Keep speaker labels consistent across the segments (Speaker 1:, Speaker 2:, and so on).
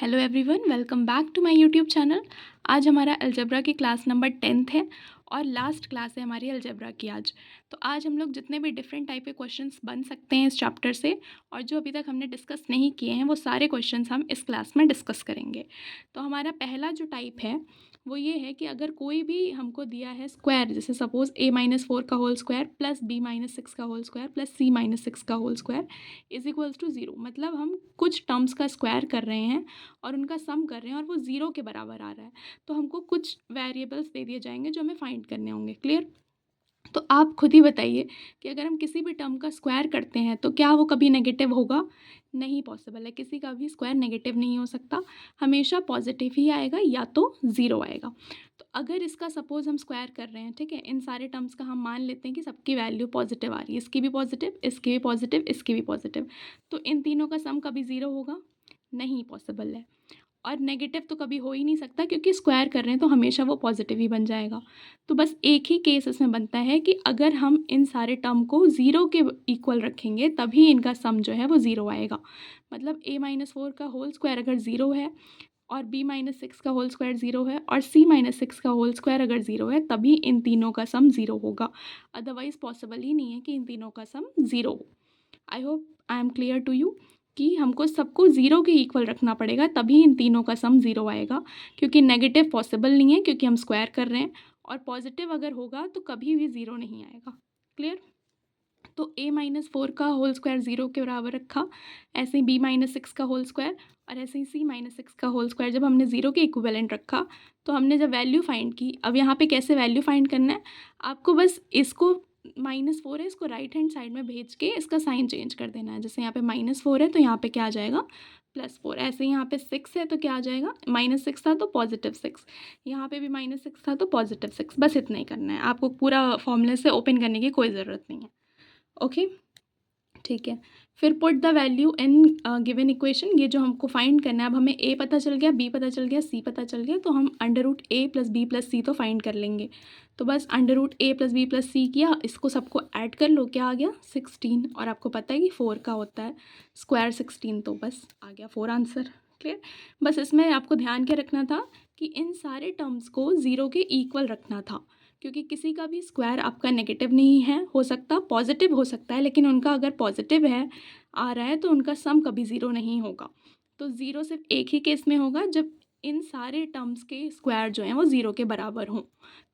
Speaker 1: Hello everyone, welcome back to my YouTube channel. आज हमारा algebra की क्लास नंबर 10th है और लास्ट क्लास है हमारी अलजेब्रा की आज। तो आज हम लोग जितने भी डिफरेंट टाइप के क्वेश्चंस बन सकते हैं इस चैप्टर से और जो अभी तक हमने डिस्कस नहीं किए हैं वो सारे क्वेश्चंस हम इस क्लास में डिस्कस करेंगे। तो हमारा पहला जो टाइप है वो ये है कि अगर कोई भी हमको दिया है स्क्वायर, जैसे सपोज a-4 का होल स्क्वायर प्लस b-6 का होल स्क्वायर प्लस c-6 का whole square is equals to 0। मतलब हम कुछ टर्म्स का स्क्वायर कर रहे हैं और उनका सम कर रहे हैं और वो ज़ीरो के बराबर आ रहा है, तो हमको कुछ वेरिएबल्स दे दिए जाएंगे जो हमें फाइंड करने होंगे। क्लियर? तो आप खुद ही बताइए कि अगर हम किसी भी टर्म का स्क्वायर करते हैं तो क्या वो कभी नेगेटिव होगा? नहीं पॉसिबल है, किसी का भी स्क्वायर नेगेटिव नहीं हो सकता, हमेशा पॉजिटिव ही आएगा या तो ज़ीरो आएगा। तो अगर इसका सपोज हम स्क्वायर कर रहे हैं, ठीक है, इन सारे टर्म्स का हम मान लेते हैं कि सबकी वैल्यू पॉजिटिव आ रही है, इसकी भी पॉजिटिव, इसकी भी पॉजिटिव, इसकी भी पॉजिटिव, तो इन तीनों का सम कभी ज़ीरो होगा? नहीं पॉसिबल है। और नेगेटिव तो कभी हो ही नहीं सकता क्योंकि स्क्वायर कर रहे हैं तो हमेशा वो पॉजिटिव ही बन जाएगा। तो बस एक ही केस इसमें बनता है कि अगर हम इन सारे टर्म को ज़ीरो के इक्वल रखेंगे तभी इनका सम जो है वो ज़ीरो आएगा। मतलब a-4 का होल स्क्वायर अगर ज़ीरो है और b-6 का होल स्क्वायर ज़ीरो है और c-6 का होल स्क्वायर अगर ज़ीरो है तभी इन तीनों का सम ज़ीरो होगा। अदरवाइज़ पॉसिबल ही नहीं है कि इन तीनों का सम ज़ीरो हो। I hope I am clear to you कि हमको सबको ज़ीरो के इक्वल रखना पड़ेगा तभी इन तीनों का सम ज़ीरो आएगा, क्योंकि नेगेटिव पॉसिबल नहीं है क्योंकि हम स्क्वायर कर रहे हैं, और पॉजिटिव अगर होगा तो कभी भी ज़ीरो नहीं आएगा। क्लियर? तो a-4 का होल स्क्वायर ज़ीरो के बराबर रखा, ऐसे ही b-6 का होल स्क्वायर और ऐसे ही c-6 का होल स्क्वायर जब हमने ज़ीरो के इक्विवेलेंट रखा तो हमने जब वैल्यू फाइंड की, अब यहाँ पे कैसे वैल्यू फाइंड करना है, आपको बस इसको -4 है, इसको राइट हैंड साइड में भेज के इसका साइन चेंज कर देना है। जैसे यहाँ पे -4 है तो यहाँ पे क्या आ जाएगा, +4। ऐसे ही यहाँ पे 6 है तो क्या आ जाएगा, -6 था तो +6, यहाँ पे भी -6 था तो +6। बस इतना ही करना है, आपको पूरा फॉर्मूले से ओपन करने की कोई ज़रूरत नहीं है। ओके, ठीक है। फिर put the value in given equation, ये जो हमको फाइंड करना है, अब हमें a पता चल गया, b पता चल गया, c पता चल गया, तो हम √a + b + c तो फाइंड कर लेंगे। तो बस √a + b + c किया, इसको सबको ऐड कर लो, क्या आ गया 16। और आपको पता है कि 4 का होता है स्क्वायर 16, तो बस आ गया 4 आंसर। क्लियर? बस इसमें आपको ध्यान क्या रखना था कि इन सारे टर्म्स को ज़ीरो के इक्वल रखना था, क्योंकि किसी का भी स्क्वायर आपका नेगेटिव नहीं है, हो सकता पॉजिटिव हो सकता है, लेकिन उनका अगर पॉजिटिव है आ रहा है तो उनका सम कभी ज़ीरो नहीं होगा। तो ज़ीरो सिर्फ एक ही केस में होगा जब इन सारे टर्म्स के स्क्वायर जो हैं वो ज़ीरो के बराबर हों,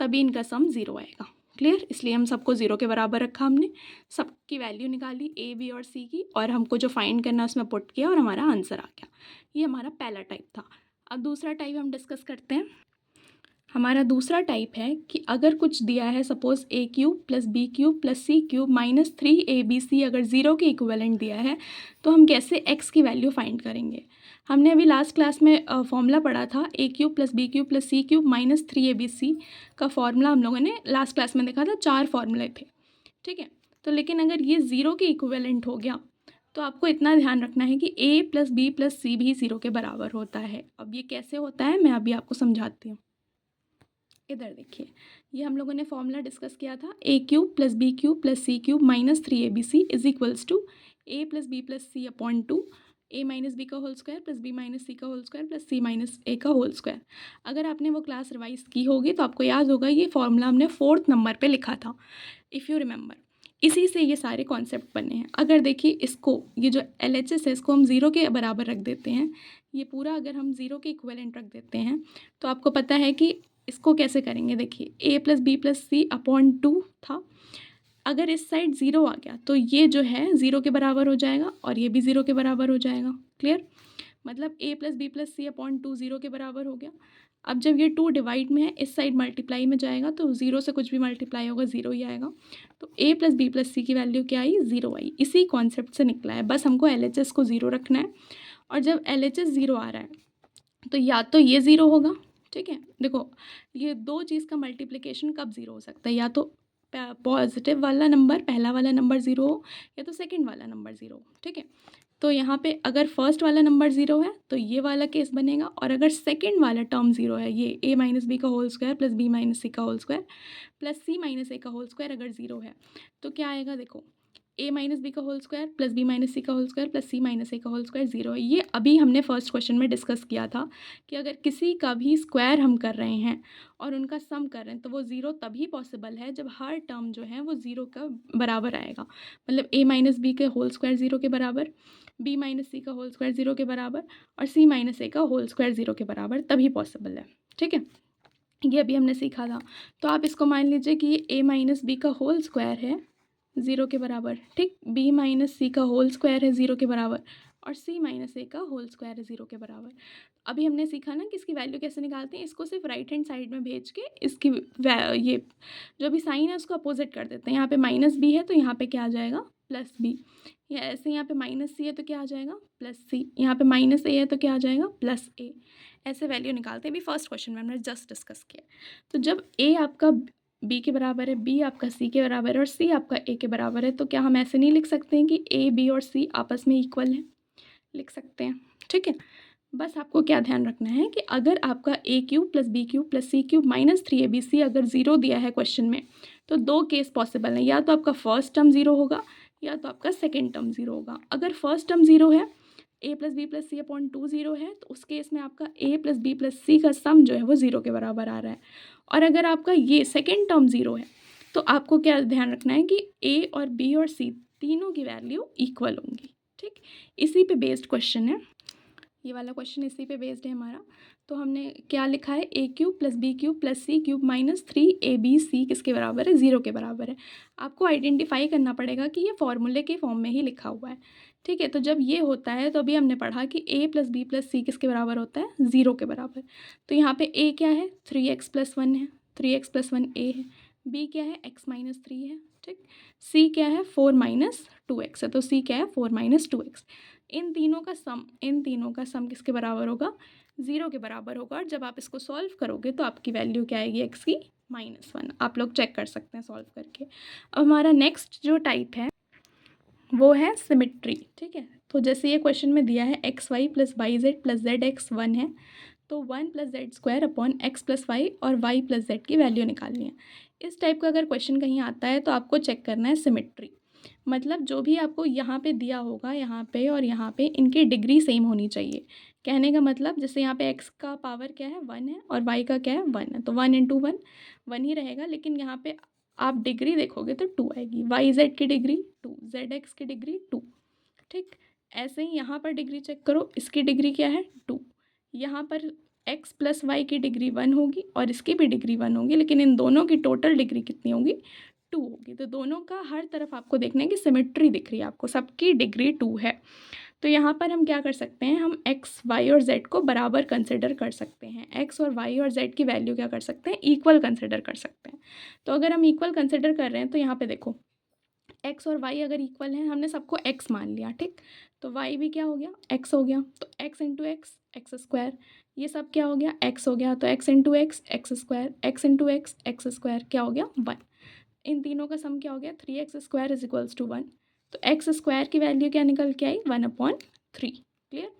Speaker 1: तभी इनका सम ज़ीरो आएगा। क्लियर? इसलिए हम सबको ज़ीरो के बराबर रखा, हमने सबकी वैल्यू निकाली ए बी और सी की, और हमको जो फाइंड करना है उसमें पुट किया और हमारा आंसर आ गया। ये हमारा पहला टाइप था। अब दूसरा टाइप हम डिस्कस करते हैं। हमारा दूसरा टाइप है कि अगर कुछ दिया है, suppose a³ + b³ + c³ -3abc अगर ज़ीरो के इक्विवेलेंट दिया है तो हम कैसे x की वैल्यू फाइंड करेंगे। हमने अभी लास्ट क्लास में फॉर्मूला पढ़ा था, a³ + b³ + c³ -3abc का फॉर्मूला हम लोगों ने लास्ट क्लास में देखा था, 4 फॉर्मूले थे, ठीक है। तो लेकिन अगर ये ज़ीरो के इक्विवेलेंट हो गया तो आपको इतना ध्यान रखना है कि a + b + c भी ज़ीरो के बराबर होता है। अब ये कैसे होता है मैं अभी आपको समझाती हूँ। इधर देखिए, ये हम लोगों ने फॉर्मूला डिस्कस किया था, a³ + b³ + c³ -3abc is equals to a + b + c upon 2 a - b का होल स्क्वायर + b - c का होल स्क्वायर + c - a का होल स्क्वायर। अगर आपने वो क्लास रिवाइज की होगी तो आपको याद होगा ये फॉर्मूला हमने 4th नंबर पे लिखा था, इफ़ यू रिमेंबर। इसी से ये सारे कॉन्सेप्ट बने हैं। अगर देखिए इसको, ये जो LHS है इसको हम ज़ीरो के बराबर रख देते हैं, ये पूरा अगर हम ज़ीरो के इक्विवेलेंट रख देते हैं तो आपको पता है कि इसको कैसे करेंगे। देखिए a + b + c अपॉन 2 था, अगर इस साइड ज़ीरो आ गया तो ये जो है ज़ीरो के बराबर हो जाएगा और ये भी ज़ीरो के बराबर हो जाएगा। क्लियर? मतलब a + b + c upon 2 zero के बराबर हो गया। अब जब ये 2 डिवाइड में है, इस साइड मल्टीप्लाई में जाएगा तो ज़ीरो से कुछ भी मल्टीप्लाई होगा ज़ीरो ही आएगा। तो a + b + c की वैल्यू क्या आई, ज़ीरो आई। इसी कॉन्सेप्ट से निकला है, बस हमको LHS को ज़ीरो रखना है। और जब LHS ज़ीरो आ रहा है तो या तो ये ज़ीरो होगा, ठीक है। देखो, ये दो चीज़ का मल्टीप्लिकेशन कब ज़ीरो हो सकता है, या तो पॉजिटिव वाला नंबर, पहला वाला नंबर ज़ीरो हो, या तो सेकंड वाला नंबर ज़ीरो हो, ठीक है। तो यहाँ पे अगर फर्स्ट वाला नंबर ज़ीरो है तो ये वाला केस बनेगा, और अगर सेकंड वाला टर्म ज़ीरो है, ये a - b का होल स्क्वायर + b - c का होल स्क्वायर + c - a का होल स्क्वायर अगर ज़ीरो है तो क्या आएगा, देखो ए माइनस बी का whole square plus B minus C का whole square plus C minus A का होल स्क्वायर 0 है। ये अभी हमने फर्स्ट क्वेश्चन में डिस्कस किया था कि अगर किसी का भी स्क्वायर हम कर रहे हैं और उनका सम कर रहे हैं तो वो 0 तभी पॉसिबल है जब हर टर्म जो है वो 0 का बराबर आएगा। मतलब ए माइनस बी के होल स्क्वायर 0 के बराबर, बी माइनस सी का होल स्क्वायर 0 के बराबर और सी माइनस ए का होल स्क्वायर 0 के बराबर तभी पॉसिबल है। ठीक है, ये अभी हमने सीखा था। तो आप इसको मान लीजिए कि ये ए माइनस बी का होल स्क्वायर है 0 के बराबर, ठीक, बी माइनस सी का होल स्क्वायर है 0 के बराबर और सी माइनस ए का होल स्क्वायर है 0 के बराबर। अभी हमने सीखा ना कि इसकी वैल्यू कैसे निकालते हैं। इसको सिर्फ राइट हैंड साइड में भेज के इसकी ये जो भी साइन है उसको अपोजिट कर देते हैं। यहाँ पे माइनस बी है तो यहाँ पे क्या आ जाएगा, प्लस बी। या ऐसे यहाँ पे माइनस सी है तो क्या आ जाएगा, प्लस सी। यहाँ पे माइनस ए है तो क्या आ जाएगा, प्लस ए। ऐसे वैल्यू निकालते हैं। अभी फर्स्ट क्वेश्चन में हमने जस्ट डिस्कस किया। तो जब ए आपका बी के बराबर है, बी आपका सी के बराबर है और सी आपका ए के बराबर है, तो क्या हम ऐसे नहीं लिख सकते हैं कि ए बी और सी आपस में इक्वल हैं? लिख सकते हैं। ठीक है, बस आपको क्या ध्यान रखना है कि अगर आपका A cube plus B cube plus C cube minus 3abc अगर 0 दिया है क्वेश्चन में, तो दो केस पॉसिबल हैं। या तो आपका फर्स्ट टर्म 0 होगा या तो आपका सेकेंड टर्म 0 होगा। अगर फर्स्ट टर्म 0 है, ए plus B plus C upon 2 0 है, तो उस केस में आपका ए प्लस बी प्लस सी का सम जो है वो 0 के बराबर आ रहा है। और अगर आपका ये सेकेंड टर्म 0 है तो आपको क्या ध्यान रखना है कि ए और बी और सी तीनों की वैल्यू इक्वल होंगी। ठीक, इसी पे बेस्ड क्वेश्चन है ये वाला। क्वेश्चन इसी पे बेस्ड है हमारा। तो हमने क्या लिखा है, A cube plus B cube plus C cube minus 3abc किसके बराबर है, 0 के बराबर है। आपको आइडेंटिफाई करना पड़ेगा कि ये फॉर्मूले के फॉर्म में ही लिखा हुआ है। ठीक है, तो जब ये होता है तो अभी हमने पढ़ा कि ए प्लस बी प्लस सी किसके बराबर होता है, 0 के बराबर। तो यहाँ पे ए क्या है, 3x प्लस 1 है, 3x प्लस 1 ए है। बी क्या है, x माइनस 3 है। ठीक, सी क्या है, 4 माइनस 2x है, तो सी क्या है, 4 माइनस 2x। इन तीनों का सम किसके बराबर होगा, 0 के बराबर होगा। और जब आप इसको सॉल्व करोगे तो आपकी वैल्यू क्या आएगी, x की -1। आप लोग चेक कर सकते हैं सॉल्व करके। अब हमारा नेक्स्ट जो टाइप है वो है सिमेट्री। ठीक है, तो जैसे ये क्वेश्चन में दिया है X Y plus Y Z plus Z X 1 है, तो 1 plus Z square upon X plus Y और वाई प्लस जेड की वैल्यू निकालनी है। इस टाइप का अगर क्वेश्चन कहीं आता है तो आपको चेक करना है सिमेट्री। मतलब जो भी आपको यहाँ पे दिया होगा, यहाँ पे और यहाँ पे इनकी डिग्री सेम होनी चाहिए। कहने का मतलब जैसे यहाँ पे x का पावर क्या है, 1 है और y का क्या है, 1 है, तो 1 इंटू 1 1 ही रहेगा। लेकिन यहाँ पे आप डिग्री देखोगे तो 2 आएगी। वाई जेड की डिग्री 2, जेड एक्स की डिग्री 2। ठीक, ऐसे ही यहाँ पर डिग्री चेक करो, इसकी डिग्री क्या है, 2। यहाँ पर x प्लस वाई की डिग्री 1 होगी और इसकी भी डिग्री 1 होगी, लेकिन इन दोनों की टोटल डिग्री कितनी होगी, 2 होगी। तो दोनों का हर तरफ आपको देखना है कि सिमेट्री दिख रही है आपको, सबकी डिग्री 2 है। तो यहाँ पर हम क्या कर सकते हैं, हम x y और z को बराबर कंसिडर कर सकते हैं। x और y और z की वैल्यू क्या कर सकते हैं, इक्वल कंसिडर कर सकते हैं। तो अगर हम इक्वल कंसिडर कर रहे हैं तो यहाँ पे देखो x और y अगर इक्वल हैं, हमने सबको x मान लिया। ठीक, तो y भी क्या हो गया, x हो गया, तो x into x x square, ये सब क्या हो गया, x हो गया, तो x into x x square, x into x x square क्या हो गया, 1। इन तीनों का सम क्या हो गया, 3x square is equals to 1। तो एक्स स्क्वायर की वैल्यू क्या निकल के आई, 1/3। क्लियर।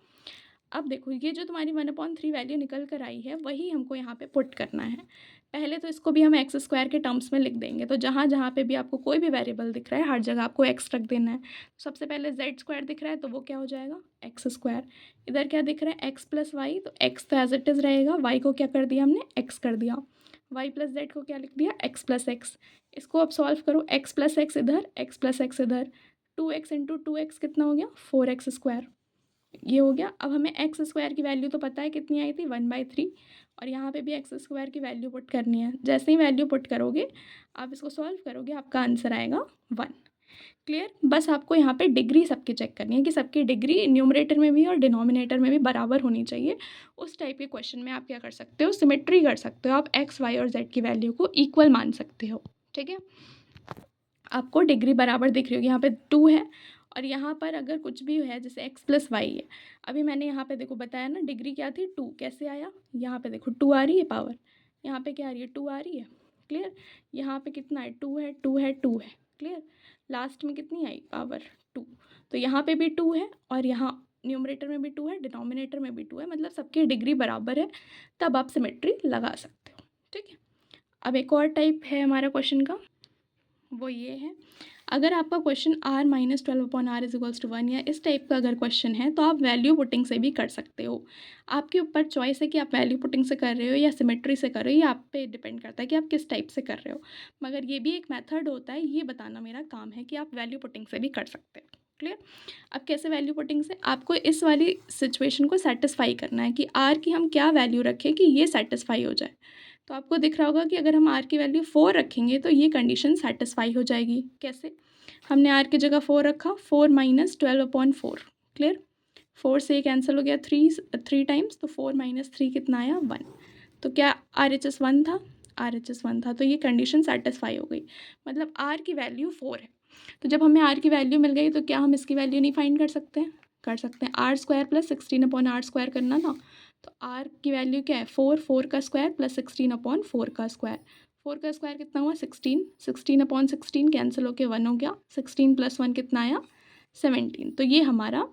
Speaker 1: अब देखो ये जो तुम्हारी 1/3 वैल्यू निकल कर आई है वही हमको यहाँ पे पुट करना है। पहले तो इसको भी हम एक्स स्क्वायर के टर्म्स में लिख देंगे। तो जहाँ जहाँ पे भी आपको कोई भी वेरिएबल दिख रहा है हर जगह आपको एक्स रख देना है। सबसे पहले जेड स्क्वायर दिख रहा है तो वो क्या हो जाएगा, एक्स स्क्वायर। इधर क्या दिख रहा है, एक्स प्लस वाई, तो एक्स तो एज इट इज़ रहेगा, वाई को क्या कर दिया हमने, एक्स कर दिया। वाई प्लस जेड को क्या लिख दिया, एक्स प्लस एक्स। इसको अब सॉल्व करो, एक्स प्लस एक्स इधर, एक्स प्लस एक्स इधर, 2x इंटू 2x कितना हो गया, 4x स्क्वायर। ये हो गया। अब हमें एक्स स्क्वायर की वैल्यू तो पता है कितनी आई थी, 1/3। और यहाँ पे भी एक्स स्क्वायर की वैल्यू पुट करनी है। जैसे ही वैल्यू पुट करोगे आप इसको सॉल्व करोगे, आपका आंसर आएगा 1। क्लियर। बस आपको यहाँ पे डिग्री सबकी चेक करनी है कि सबकी डिग्री न्यूमरेटर में भी और डिनोमिनेटर में भी बराबर होनी चाहिए। उस टाइप के क्वेश्चन में आप क्या कर सकते हो, सिमेट्री कर सकते हो। आप एक्स वाई और जेड की वैल्यू को इक्वल मान सकते हो। ठीक है, आपको डिग्री बराबर दिख रही होगी। यहाँ पे 2 है और यहाँ पर अगर कुछ भी है जैसे x प्लस वाई है, अभी मैंने यहाँ पे देखो बताया ना डिग्री क्या थी, 2। कैसे आया, यहाँ पे देखो 2 आ रही है पावर, यहाँ पे क्या आ रही है, 2 आ रही है। क्लियर। यहाँ पे कितना है, 2 है, 2 है, 2 है। क्लियर। लास्ट में कितनी आई पावर, 2। तो यहाँ पे भी 2 है और यहाँ न्यूमरेटर में भी 2 है, डिनोमिनेटर में भी 2 है, मतलब सबकी डिग्री बराबर है। तब आप सिमेट्री लगा सकते हो। ठीक है। अब एक और टाइप है हमारा क्वेश्चन का, वो ये है। अगर आपका question r minus 12/r is equals to 1 या इस टाइप का अगर क्वेश्चन है तो आप वैल्यू पुटिंग से भी कर सकते हो। आपके ऊपर चॉइस है कि आप वैल्यू पुटिंग से कर रहे हो या सिमेट्री से कर रहे हो, ये आप पे डिपेंड करता है कि आप किस टाइप से कर रहे हो। मगर ये भी एक मेथड होता है, ये बताना मेरा काम है कि आप वैल्यू पुटिंग से भी कर सकते हो। क्लियर? अब कैसे वैल्यू पुटिंग से? आपको इस वाली सिचुएशन को सेटिस्फाई करना है कि r की हम क्या वैल्यू रखें कि ये सेटिस्फाई हो जाए। तो आपको दिख रहा होगा कि अगर हम r की वैल्यू 4 रखेंगे तो ये कंडीशन सेटिस्फाई हो जाएगी। कैसे? हमने r की जगह 4 रखा, 4 माइनस 12/4। क्लियर? 4 से ये कैंसिल हो गया, 3 टाइम्स, तो 4 माइनस 3 कितना आया? 1। तो क्या RHS 1 था? RHS 1 था, तो ये कंडीशन सेटिस्फाई हो गई। मतलब r की वैल्यू 4 है। तो जब हमें r की वैल्यू मिल गई तो क्या हम इसकी वैल्यू नहीं फाइंड कर सकते हैं? कर सकते हैं। r square plus 16/r square करना था, तो r की वैल्यू क्या है? 4, 4 का स्क्वायर प्लस 16/4 का स्क्वायर। 4 का स्क्वायर कितना हुआ? 16, 16/16 कैंसिल होके 1 हो गया, 16 प्लस 1 कितना आया? 17। तो ये हमारा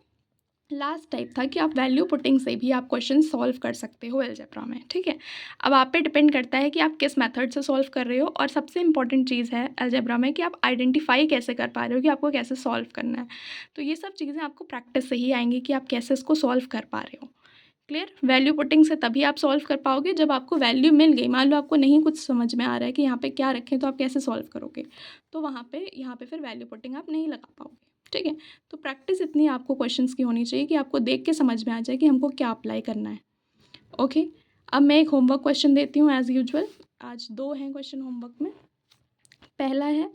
Speaker 1: लास्ट टाइप था कि आप वैल्यू पुटिंग से भी आप क्वेश्चन सॉल्व कर सकते हो अलजेब्रा में। ठीक है, अब आप पे डिपेंड करता है कि आप किस मेथड से सॉल्व कर रहे हो, और सबसे इंपॉर्टेंट चीज़ है अलजेब्रा में कि आप आइडेंटिफाई कैसे कर पा रहे हो कि आपको कैसे सॉल्व करना है। तो ये सब चीज़ें आपको प्रैक्टिस से ही आएंगी कि आप कैसे इसको सॉल्व कर पा रहे हो। क्लियर? वैल्यू पुटिंग से तभी आप सॉल्व कर पाओगे जब आपको वैल्यू मिल गई। मान लो आपको नहीं कुछ समझ में आ रहा है कि यहाँ पे क्या रखें, तो आप कैसे सॉल्व करोगे? तो यहाँ पे फिर वैल्यू पुटिंग आप नहीं लगा पाओगे। ठीक है, तो प्रैक्टिस इतनी आपको क्वेश्चंस की होनी चाहिए कि आपको देख के समझ में आ जाए कि हमको क्या अप्लाई करना है। ओके, अब मैं एक होमवर्क क्वेश्चन देती हूँ एज़ यूजुअल। आज 2 हैं क्वेश्चन होमवर्क में। पहला है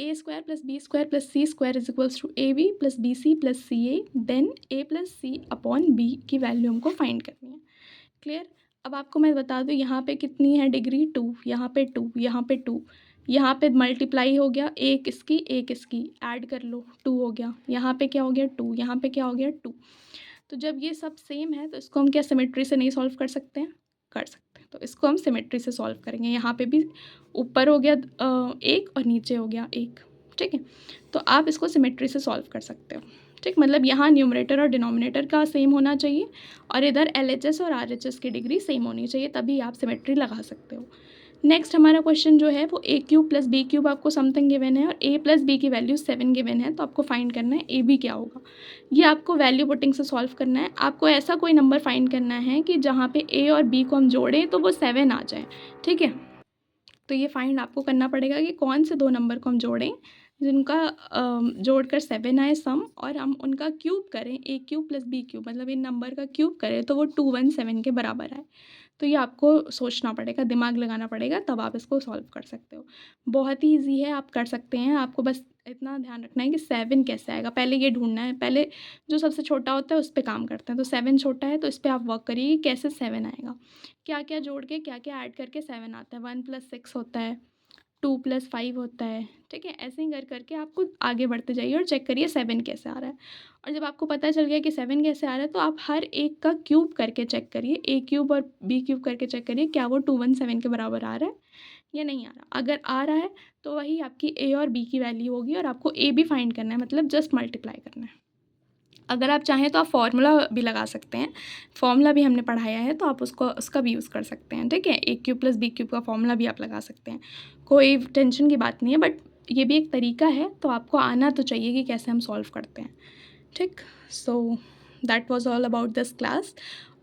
Speaker 1: a square plus B square plus C square is equals to A B plus B C plus C A, then a plus C upon B की value हमको find करनी है। Clear? अब आपको मैं बता दूँ यहाँ पे कितनी है डिग्री? 2, यहाँ पे 2, यहाँ पे 2, यहाँ पे मल्टीप्लाई हो गया, एक इसकी ऐड कर लो, 2 हो गया। यहाँ पे क्या हो गया? 2, यहाँ पे क्या हो गया? 2। तो जब ये सब सेम है तो इसको हम क्या सिमेट्री से नहीं सॉल्व कर सकते हैं? कर सकते हैं। तो इसको हम सिमेट्री से सॉल्व करेंगे। यहाँ पे भी ऊपर हो गया 1 और नीचे हो गया 1। ठीक है, तो आप इसको सिमेट्री से सॉल्व कर सकते हो। ठीक, मतलब यहाँ न्यूमरेटर और डिनोमिनेटर का सेम होना चाहिए और इधर LHS और RHS की डिग्री सेम होनी चाहिए, तभी आप सिमेट्री लगा सकते हो। नेक्स्ट हमारा क्वेश्चन जो है वो a³ प्लस b³ आपको समथिंग गिवन है और a प्लस b की वैल्यू 7 गिवन है, तो आपको फाइंड करना है ab क्या होगा। ये आपको वैल्यू पुटिंग से सॉल्व करना है। आपको ऐसा कोई नंबर फाइंड करना है कि जहाँ पे a और b को हम जोड़ें तो वो 7 आ जाए। ठीक है, तो ये फाइंड आपको करना पड़ेगा कि कौन से 2 नंबर को हम जोड़ें जिनका जोड़कर 7 आए सम, और हम उनका क्यूब करें, a³ प्लस b³ मतलब इन नंबर का क्यूब करें तो वो 217 के बराबर आए। तो ये आपको सोचना पड़ेगा, दिमाग लगाना पड़ेगा, तब आप इसको सॉल्व कर सकते हो। बहुत ही ईजी है, आप कर सकते हैं। आपको बस इतना ध्यान रखना है कि 7 कैसे आएगा, पहले ये ढूंढना है। पहले जो सबसे छोटा होता है उस पर काम करते हैं, तो 7 छोटा है तो इस पर आप वर्क करिए कि कैसे 7 आएगा, क्या क्या जोड़ के क्या क्या ऐड करके 7 आता है। 1 + 6 होता है, 2 + 5 होता है। ठीक है, ऐसे ही कर करके आपको आगे बढ़ते जाइए और चेक करिए 7 कैसे आ रहा है। और जब आपको पता चल गया कि 7 कैसे आ रहा है तो आप हर एक का क्यूब करके चेक करिए, a³ और b³ करके चेक करिए क्या वो 217 के बराबर आ रहा है या नहीं आ रहा। अगर आ रहा है तो वही आपकी a और b की वैल्यू होगी, और आपको a भी फाइंड करना है, मतलब जस्ट मल्टीप्लाई करना है। अगर आप चाहें तो आप फार्मूला भी लगा सकते हैं, फार्मूला भी हमने पढ़ाया है तो आप उसका भी यूज़ कर सकते हैं। ठीक है, a³ प्लस b³ का फार्मूला भी आप लगा सकते हैं, कोई टेंशन की बात नहीं है, बट ये भी एक तरीका है, तो आपको आना तो चाहिए कि कैसे हम सॉल्व करते हैं। ठीक, so that was all about this class.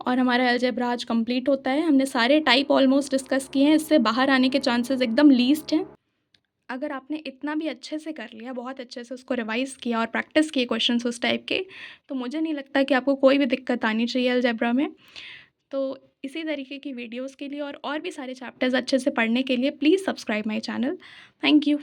Speaker 1: और हमारा अलजेब्रा आज कंप्लीट होता है। हमने सारे टाइप ऑलमोस्ट डिस्कस किए हैं, इससे बाहर आने के चांसेस एकदम लीस्ट हैं। अगर आपने इतना भी अच्छे से कर लिया, बहुत अच्छे से उसको रिवाइज़ किया और प्रैक्टिस किए क्वेश्चंस उस टाइप के, तो मुझे नहीं लगता कि आपको कोई भी दिक्कत आनी चाहिए अलजेब्रा में। तो इसी तरीके की वीडियोस के लिए और भी सारे चैप्टर्स अच्छे से पढ़ने के लिए please subscribe my channel. Thank you.